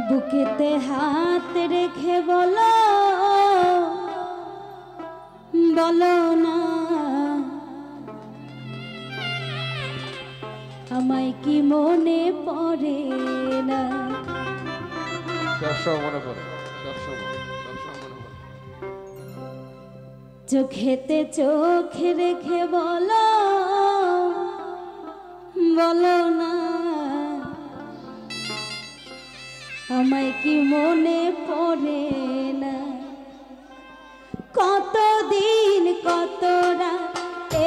বুকেতে হাত রেখে বলো বলো না আমায় কি মনে পড়ে না। সবসময় মনে পড়ে, সবসময় মনে পড়ে। চোখেতে চোখ রেখে বলো বলো না আমায় কি মনে পড়ে না। কতদিন কত রাত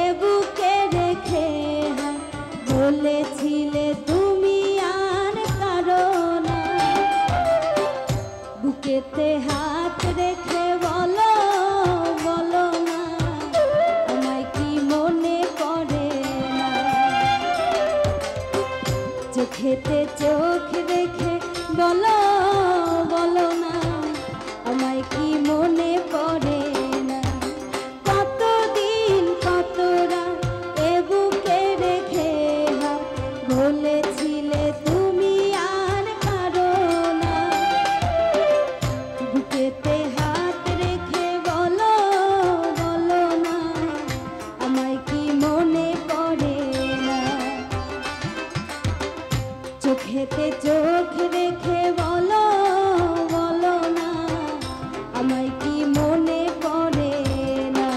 এ বুকে রেখে বলেছিলে তুমি আর কারো না। বুকেতে হাত রেখে বলো বলো না আমায় কি মনে পড়ে না। চোখেতে চোখ রেখে বলো বলো না আমায় কি মনে পড়ে না। কতদিন কত রাত এ বুকে রেখে বলেছিলে তুমি আর কারো না। বুকেতে হাত রেখে বলো বলো না আমায় কি মনে পড়ে না। চোখেতে চোখ রেখে বলো বলো না আমায় কি মনে পড়ে না।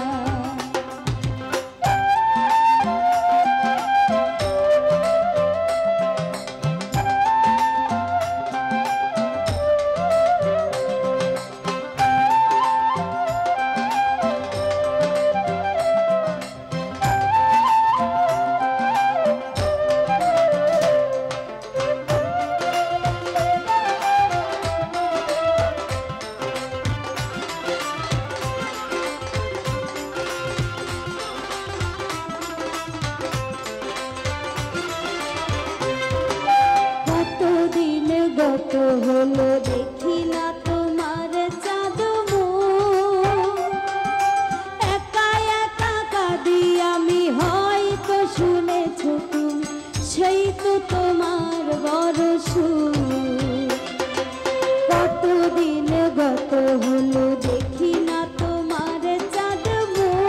গত হলো দেখি না তোমার চাঁদ মুখ। একা একা কাঁদি আমি হয়তো শুনেছ তুমি সেই তো তোমার বড় সুখ। কতদিন গত হলো দেখি না তোমার চাঁদ মুখ।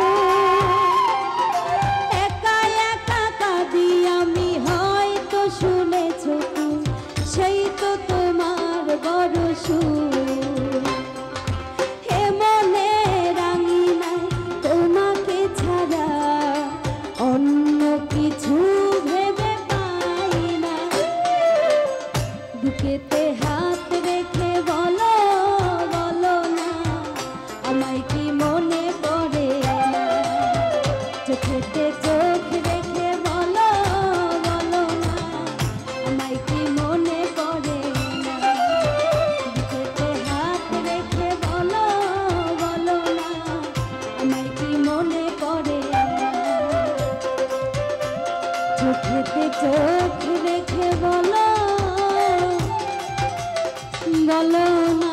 একা একা কাঁদি আমি হয়তো শুনেছ তুমি সেই তো তোমার বড় সুখ। হে মনে রাঙি নাই তোমাকে ছাড়া অন্য কিছু ভেবে পাই না। বুকেতে হাত রেখে বলো বলো না আমায় কি মনে পড়ে না। চোখেতে চোখ রেখে বলো বলো না আমায় কি মনে পড়ে না। বুকেতে হাত রেখে বলো বলো না আমায় কি মনে পড়ে না। চোখেতে চোখ রেখে বলো বলো না